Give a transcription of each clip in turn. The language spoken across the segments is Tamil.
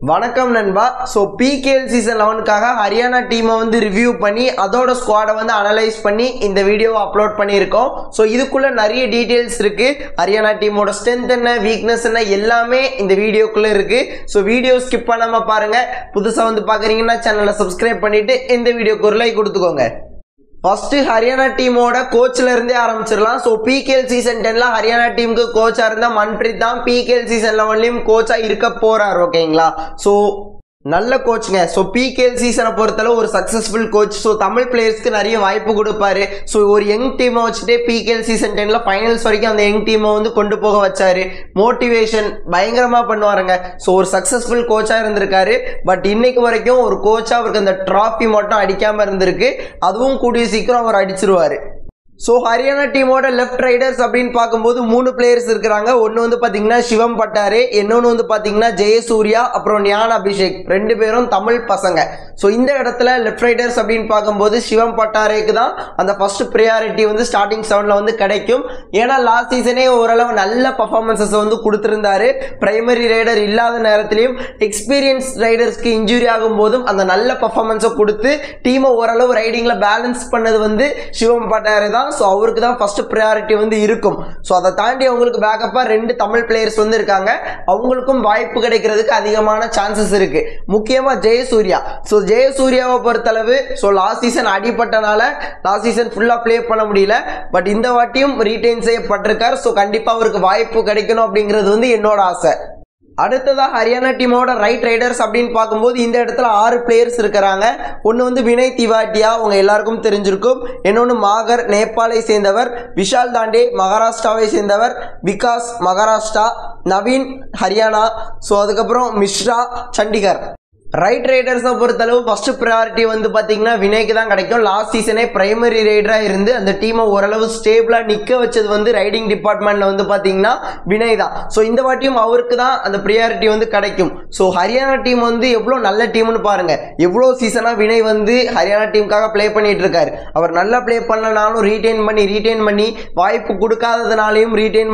வணக்கம் நண்பா. ஸோ பிகேஎல் சீசன் 11க்காக ஹரியானா டீமை வந்து ரிவ்யூ பண்ணி அதோட ஸ்குவாடை வந்து அனலைஸ் பண்ணி இந்த வீடியோவை அப்லோட் பண்ணியிருக்கோம். ஸோ இதுக்குள்ளே நிறைய டீட்டெயில்ஸ் இருக்குது. ஹரியானா டீமோட ஸ்ட்ரென்த் என்ன, வீக்னஸ் என்ன, எல்லாமே இந்த வீடியோக்குள்ளே இருக்குது. ஸோ வீடியோ ஸ்கிப் பண்ணாமல் பாருங்கள். புதுசாக வந்து பார்க்குறீங்கன்னா சேனலை சப்ஸ்கிரைப் பண்ணிவிட்டு இந்த வீடியோக்கு ஒரு லைக் கொடுத்துக்கோங்க. ஃபர்ஸ்ட் ஹரியானா டீமோட கோச்ல இருந்தே ஆரம்பிச்சிடலாம். ஸோ பிகேஎல் சீசன் 10ல ஹரியானா டீமுக்கு கோச்சா இருந்த மன்பிரீத் தான் பிகேஎல் சீசன் 11லையும் கோச்சா இருக்க போறார். ஓகேங்களா? ஸோ நல்ல கோச்சுங்க. ஸோ பிகேஎல் சீசனை பொறுத்தளவு ஒரு சக்ஸஸ்ஃபுல் கோச். ஸோ தமிழ் பிளேயர்ஸ்க்கு நிறைய வாய்ப்பு கொடுப்பாரு. ஸோ ஒரு யங் டீமை வச்சுட்டு பிகேஎல் சீசன் 10ல ஃபைனல்ஸ் வரைக்கும் அந்த யங் டீமை வந்து கொண்டு போக வச்சாரு. மோட்டிவேஷன் பயங்கரமாக பண்ணுவாருங்க. ஸோ ஒரு சக்ஸஸ்ஃபுல் கோச்சாக இருந்திருக்காரு. பட் இன்னைக்கு வரைக்கும் ஒரு கோச்சாக அவருக்கு அந்த ட்ராஃபி மட்டும் அடிக்காமல் இருந்திருக்கு. அதுவும் கூடிய சீக்கிரம் அவர் அடிச்சிருவாரு. ஸோ ஹரியானா டீமோட லெஃப்ட் ரைடர்ஸ் அப்படின்னு பார்க்கும்போது 3 பிளேயர்ஸ் இருக்கிறாங்க. ஒன்று வந்து பார்த்தீங்கன்னா சிவம் பட்டாரே, இன்னொன்று வந்து பார்த்தீங்கன்னா ஜெயசூர்யா, அப்புறம் ஞான் அபிஷேக். 2 பேரும் தமிழ் பசங்க. ஸோ இந்த இடத்துல லெஃப்ட் ரைடர்ஸ் அப்படின்னு பார்க்கும்போது சிவம் பட்டாரேக்கு தான் அந்த ஃபர்ஸ்ட் ப்ரியாரிட்டி வந்து ஸ்டார்டிங் 7ல் வந்து கிடைக்கும். ஏன்னா லாஸ்ட் சீசனே ஓரளவு நல்ல பர்ஃபார்மன்ஸஸ் வந்து கொடுத்துருந்தாரு. பிரைமரி ரைடர் இல்லாத நேரத்திலையும் எக்ஸ்பீரியன்ஸ் ரைடர்ஸ்க்கு இன்ஜுரி ஆகும் போதும் அந்த நல்ல பர்ஃபார்மன்ஸை கொடுத்து டீமை ஓரளவு ரைடிங்கில் பேலன்ஸ் பண்ணது வந்து சிவம் பட்டாரே தான். ஸோ அவருக்கு தான் ஃபர்ஸ்ட் ப்ரையாரிட்டி வந்து இருக்கும். ஸோ அதை தாண்டி அவங்களுக்கு பேக்கப்பாக 2 தமிழ் பிளேயர்ஸ் வந்து இருக்காங்க. அவங்களுக்கும் வாய்ப்பு கிடைக்கிறதுக்கு அதிகமான சான்சஸ் இருக்கு. முக்கியமாக ஜெயசூர்யா. ஸோ ஜெயசூர்யாவை பொறுத்தளவு லாஸ்ட் சீசன் அடிபட்டனால லாஸ்ட் சீசன் ஃபுல்லாக ப்ளே பண்ண முடியல. பட் இந்த வாட்டியும் ரீடைன் செய்யப்பட்டிருக்கார். ஸோ கண்டிப்பாக அவருக்கு வாய்ப்பு கிடைக்கணும் அப்படிங்கிறது வந்து என்னோட ஆசை. அடுத்ததாக ஹரியானா டீமோட ரைட் ரைடர்ஸ் அப்படின்னு பார்க்கும்போது இந்த இடத்துல 6 பிளேயர்ஸ் இருக்கிறாங்க. ஒன்று வந்து வினய் திவாட்டியா, அவங்க எல்லாருக்கும் தெரிஞ்சிருக்கும். இன்னொன்று மாகர், நேபாளை சேர்ந்தவர். விஷால் தாண்டே, மகாராஷ்டிராவை சேர்ந்தவர். விகாஸ், மகாராஷ்டிரா. நவீன், ஹரியானா. ஸோ அதுக்கப்புறம் மிஸ்ரா, சண்டிகர். ரைட் ரைடர்ஸை பொறுத்தளவு ஃபர்ஸ்ட் ப்ரையாரிட்டி வந்து பார்த்தீங்கன்னா வினய்க்கு தான் கிடைக்கும். லாஸ்ட் சீசனே பிரைமரி ரைடராக இருந்து அந்த டீமை ஓரளவு ஸ்டேபிளாக நிற்க வச்சது வந்து ரைடிங் டிபார்ட்மெண்ட்டில் வந்து பார்த்தீங்கன்னா வினய் தான். ஸோ இந்த வாட்டியும் அவருக்கு தான் அந்த ப்ரியாரிட்டி வந்து கிடைக்கும். ஸோ ஹரியானா டீம் வந்து எவ்வளோ நல்ல டீம்னு பாருங்க. எவ்வளோ சீசனாக வினய் வந்து ஹரியானா டீமுக்காக ப்ளே பண்ணிட்டு இருக்காரு. அவர் நல்லா ப்ளே பண்ணனாலும் ரீடைன் பண்ணி வாய்ப்பு கொடுக்காததுனாலையும் ரீடைன்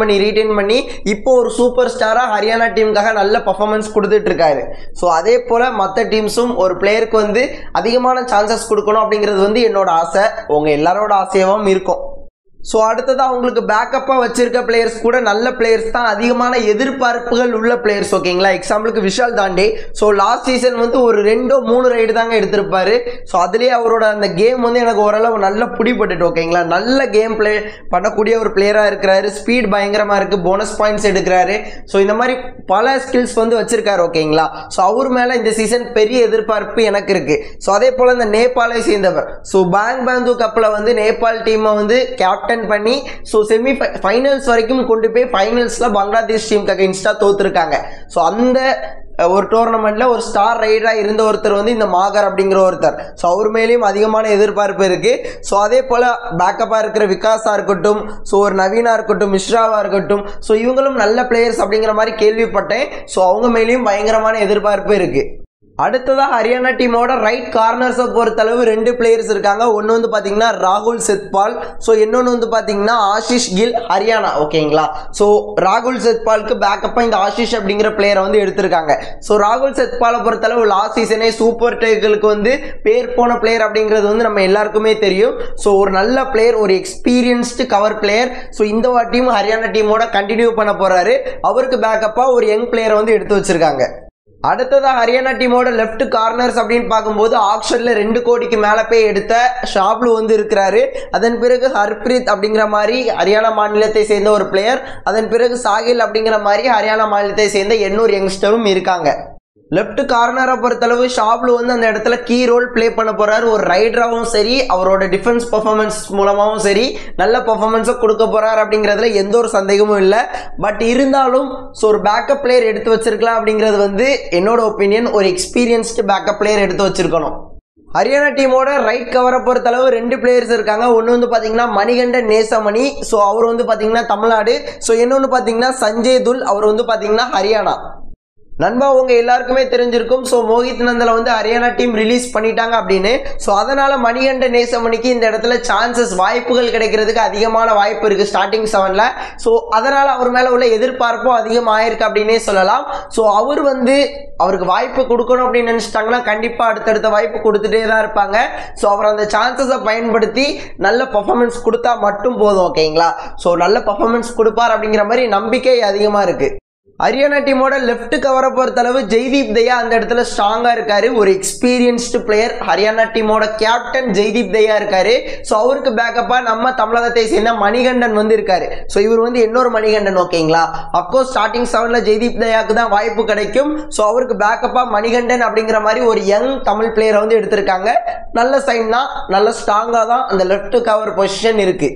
பண்ணி இப்போ ஒரு சூப்பர் ஸ்டாராக ஹரியானா டீமுக்காக நல்ல பர்ஃபார்மன்ஸ் கொடுத்துட்டு இருக்காரு. ஸோ அதே போல் மற்ற டீம்ஸும் ஒரு பிளேயருக்கு வந்து அதிகமான சான்சஸ் கொடுக்கணும் அப்படிங்கிறது வந்து என்னோட ஆசை. உங்க எல்லாரோட ஆசையாகவும் இருக்கும். ஸோ அடுத்ததாக அவங்களுக்கு பேக்கப்பாக வச்சிருக்க பிளேயர்ஸ் கூட நல்ல பிளேயர்ஸ் தான், அதிகமான எதிர்பார்ப்புகள் உள்ள பிளேயர்ஸ். ஓகேங்களா? எக்ஸாம்பிளுக்கு விஷால் தாண்டே. ஸோ லாஸ்ட் சீசன் வந்து ஒரு 2-3 ரைடு தாங்க எடுத்திருப்பாரு. ஸோ அதுலேயே அவரோட அந்த கேம் வந்து எனக்கு ஓரளவு நல்ல பிடிபட்டுட்டு. ஓகேங்களா? நல்ல கேம் பிளே பண்ணக்கூடிய ஒரு பிளேயராக இருக்கிறாரு. ஸ்பீட் பயங்கரமாக இருக்குது. போனஸ் பாயிண்ட்ஸ் எடுக்கிறாரு. ஸோ இந்த மாதிரி பல ஸ்கில்ஸ் வந்து வச்சிருக்காரு. ஓகேங்களா? ஸோ அவர் மேலே இந்த சீசன் பெரிய எதிர்பார்ப்பு எனக்கு இருக்குது. ஸோ அதே போல் இந்த நேபாளை சேர்ந்தவர். ஸோ பேந்து கப்பில் வந்து நேபாள் டீமை வந்து கேப்டன் பண்ணி செமி ஃபைனல்ஸ் வரைக்கும் கொண்டு போய் ஃபைனல்ஸ்ல பங்களாதேஷ் டீமுக்கு அகைன்ஸ்டா தோத்துருக்காங்க. ஸோ அந்த ஒரு டோர்னமெண்ட்ல ஒரு ஸ்டார் ரைடரா இருந்த ஒருத்தர் வந்து இந்த மாகர் அப்படிங்கிற ஒருத்தர். ஸோ அவர் மேலேயும் அதிகமான எதிர்பார்ப்பு இருக்கு. ஸோ அதே போல பேக்கப்பா இருக்கிற விகாஸா இருக்கட்டும், ஸோ ஒரு நவீனா இருக்கட்டும், மிஸ்ராவா இருக்கட்டும், ஸோ இவங்களும் நல்ல பிளேயர்ஸ் அப்படிங்கிற மாதிரி கேள்விப்பட்டேன். ஸோ அவங்க மேலேயும் பயங்கரமான எதிர்பார்ப்பு இருக்கு. அடுத்ததாக ஹரியானா டீமோட ரைட் கார்னர்ஸை பொறுத்தளவு 2 பிளேயர்ஸ் இருக்காங்க. ஒன்று வந்து பார்த்தீங்கன்னா ராகுல் செத்பால். ஸோ இன்னொன்று வந்து பார்த்தீங்கன்னா ஆஷிஷ் கில், ஹரியானா. ஓகேங்களா? ஸோ ராகுல் செத்பாலுக்கு பேக்கப்பாக இந்த ஆஷிஷ் அப்படிங்கிற பிளேயரை வந்து எடுத்திருக்காங்க. ஸோ ராகுல் செத்பாலை பொறுத்தளவு லாஸ்ட் சீசனே சூப்பர் டேக்களுக்கு வந்து பேர் போன பிளேயர் அப்படிங்கிறது வந்து நம்ம எல்லாருக்குமே தெரியும். ஸோ ஒரு நல்ல பிளேயர், ஒரு எக்ஸ்பீரியன்ஸ்டு கவர் பிளேயர். ஸோ இந்த வாட்டியும் ஹரியானா டீமோட கண்டினியூ பண்ண போறாரு. அவருக்கு பேக்கப்பாக ஒரு யங் பிளேயரை வந்து எடுத்து வச்சிருக்காங்க. அடுத்ததாக ஹரியானா டீமோட லெஃப்ட் கார்னர்ஸ் அப்படின்னு பார்க்கும்போது ஆக்ஷன்ல 2 கோடிக்கு மேலே போய் எடுத்த ஷாப்லு வந்து இருக்கிறாரு. அதன் பிறகு ஹர்ப்ரீத் அப்படிங்கிற மாதிரி ஹரியானா மாநிலத்தை சேர்ந்த ஒரு பிளேயர். அதன் பிறகு சாகில் அப்படிங்கிற மாதிரி ஹரியானா மாநிலத்தை சேர்ந்த இன்னொரு யங்ஸ்டரும் இருக்காங்க. லெஃப்ட் கார்னரை பொறுத்தளவு ஷாப்லு வந்து அந்த இடத்துல கீ ரோல் பிளே பண்ண போறாரு. ஒரு ரைடராகவும் சரி, அவரோட டிஃபென்ஸ் பர்ஃபார்மன்ஸ் மூலமாகவும் சரி நல்ல பர்ஃபார்மன்ஸை கொடுக்க போறாரு அப்படிங்கிறதுல எந்த ஒரு சந்தேகமும் இல்லை. பட் இருந்தாலும் ஒரு பேக்கப் பிளேயர் எடுத்து வச்சிருக்கலாம் அப்படிங்கிறது வந்து என்னோட ஒப்பீனியன். ஒரு எக்ஸ்பீரியன்ஸ்டு பேக்கப் பிளேயர் எடுத்து வச்சிருக்கணும். ஹரியானா டீமோட ரைட் கவரை பொறுத்தளவு 2 பிளேயர்ஸ் இருக்காங்க. ஒன்று வந்து பார்த்தீங்கன்னா மணிகண்டன் நேசமணி. ஸோ அவர் வந்து பார்த்தீங்கன்னா தமிழ்நாடு. ஸோ இன்னொன்று பார்த்தீங்கன்னா சஞ்சய் துல். அவர் வந்து பார்த்தீங்கன்னா ஹரியானா. நண்பா உங்க எல்லாருக்குமே தெரிஞ்சிருக்கும். ஸோ மோஹித் நந்தலை வந்து ஹரியானா டீம் ரிலீஸ் பண்ணிட்டாங்க அப்படின்னு. ஸோ அதனால மணிகண்ட நேசமணிக்கு இந்த இடத்துல சான்சஸ் வாய்ப்புகள் கிடைக்கிறதுக்கு அதிகமான வாய்ப்பு இருக்கு ஸ்டார்டிங் 7ல. ஸோ அதனால அவர் மேல உள்ள எதிர்பார்ப்பும் அதிகமாயிருக்கு அப்படின்னே சொல்லலாம். ஸோ அவர் வந்து அவருக்கு வாய்ப்பு கொடுக்கணும் அப்படின்னு நினைச்சிட்டாங்கன்னா கண்டிப்பா அடுத்தடுத்த வாய்ப்பு கொடுத்துட்டே தான் இருப்பாங்க. ஸோ அவர் அந்த சான்சஸை பயன்படுத்தி நல்ல பர்ஃபார்மன்ஸ் கொடுத்தா மட்டும் போதும். ஓகேங்களா? ஸோ நல்ல பர்ஃபார்மன்ஸ் கொடுப்பார் அப்படிங்கிற மாதிரி நம்பிக்கை அதிகமா இருக்கு. ஹரியானா டீமோட லெஃப்ட் கவரை பொறுத்தளவு ஜெய்தீப் தயா அந்த இடத்துல ஸ்ட்ராங்கா இருக்காரு. ஒரு எக்ஸ்பீரியன்ஸ்டு பிளேயர். ஹரியானா டீமோட கேப்டன் ஜெய்தீப் தயா இருக்காரு. ஸோ அவருக்கு பேக்கப்பா நம்ம தமிழகத்தை சேர்ந்த மணிகண்டன் வந்து இருக்காரு. ஸோ இவர் வந்து இன்னொரு மணிகண்டன். ஓகேங்களா? அப்கோர்ஸ் ஸ்டார்டிங் 7ல ஜெய்தீப் தயாவுக்கு தான் வாய்ப்பு கிடைக்கும். ஸோ அவருக்கு பேக்கப்பா மணிகண்டன் அப்படிங்கிற மாதிரி ஒரு யங் தமிழ் பிளேயரை வந்து எடுத்திருக்காங்க. நல்ல சைன் தான். நல்ல ஸ்ட்ராங்கா தான் அந்த லெஃப்ட் கவர் பொசிஷன் இருக்கு.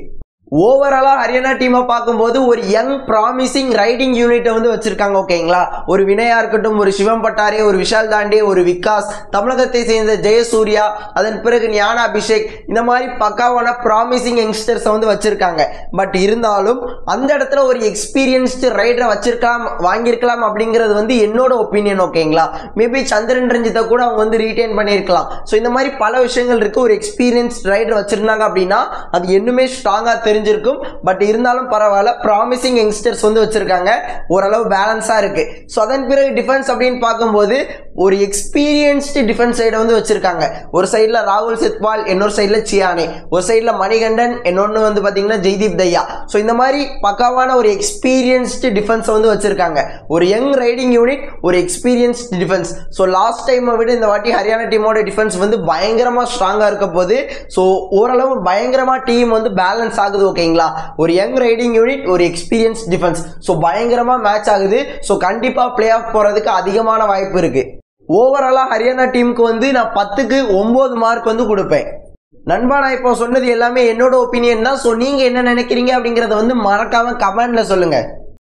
ஓவராலா ஹரியானா டீமை பார்க்கும்போது ஒரு யங் ப்ராமிசிங் ரைடிங் யூனிட்டை வந்து வச்சிருக்காங்க. ஓகேங்களா? ஒரு வினயா இருக்கட்டும், ஒரு சிவம் பட்டாரே, ஒரு விஷால் தாண்டே, ஒரு விகாஸ், தமிழகத்தை சேர்ந்த ஜெயசூர்யா, அதன் பிறகு ஞான அபிஷேக், இந்த மாதிரி பக்காவான ப்ராமிசிங் யங்ஸ்டர்ஸை வந்து வச்சிருக்காங்க. பட் இருந்தாலும் அந்த இடத்துல ஒரு எக்ஸ்பீரியன்ஸ்டு ரைடரை வாங்கியிருக்கலாம் அப்படிங்கிறது வந்து என்னோட ஒப்பீனியன். ஓகேங்களா? மேபி சந்திரன் ரஞ்சித்தை கூட அவங்க வந்து ரீட்டைன் பண்ணியிருக்கலாம். ஸோ இந்த மாதிரி பல விஷயங்கள் இருக்கு. ஒரு எக்ஸ்பீரியன்ஸ்ட் ரைடர் வச்சிருந்தாங்க அப்படின்னா அது இன்னுமே ஸ்ட்ராங்கா தெரிஞ்சிருக்கும். பட் இருந்தாலும் பரவாயில்ல, ப்ராமிசிங் யங்ஸ்டர்ஸ் வந்து வச்சிருக்காங்க. ஓரளவு பேலன்ஸா இருக்கு. ஸோ அதன் பிறகு டிஃபென்ஸ் அப்படின்னு பார்க்கும்போது ஒரு எக்ஸ்பீரியன்ஸ்டு டிஃபென்ஸ் சைடை வந்து வச்சிருக்காங்க. ஒரு சைடில் ராகுல் செத்வால், இன்னொரு சைடில் சியானே, ஒரு சைடில் மணிகண்டன், இன்னொன்று வந்து பார்த்தீங்கன்னா ஜெய்தீப் தயா. ஸோ இந்த மாதிரி பக்காவான ஒரு எக்ஸ்பீரியன்ஸ்டு டிஃபென்ஸ் வந்து வச்சிருக்காங்க. ஒரு யங் ரைடிங் யூனிட், ஒரு எக்ஸ்பீரியன்ஸ்டு டிஃபென்ஸ். ஸோ லாஸ்ட் டைமை விட இந்த வாட்டி ஹரியானா டீமோட டிஃபென்ஸ் வந்து பயங்கரமா ஸ்ட்ராங்கா இருக்க போது. ஸோ ஓரளவு பயங்கரமா டீம் வந்து பேலன்ஸ் ஆகுது. ஓகேங்களா? ஒரு யங் ரைடிங் யூனிட், ஒரு எக்ஸ்பீரியன்ஸ் டிஃபென்ஸ். ஸோ பயங்கரமா மேட்ச் ஆகுது. ஸோ கண்டிப்பா பிளே ஆஃப் போறதுக்கு அதிகமான வாய்ப்பு இருக்கு. ஓவராலா ஹரியானா டீமுக்கு வந்து நான் 10க்கு 9 மார்க் வந்து கொடுப்பேன். நண்பா, நான் இப்போ சொன்னது எல்லாமே என்னோட ஒப்பீனியன் தான். ஸோ நீங்க என்ன நினைக்கிறீங்க அப்படிங்கறத வந்து மறக்காம கமெண்ட்ல சொல்லுங்க.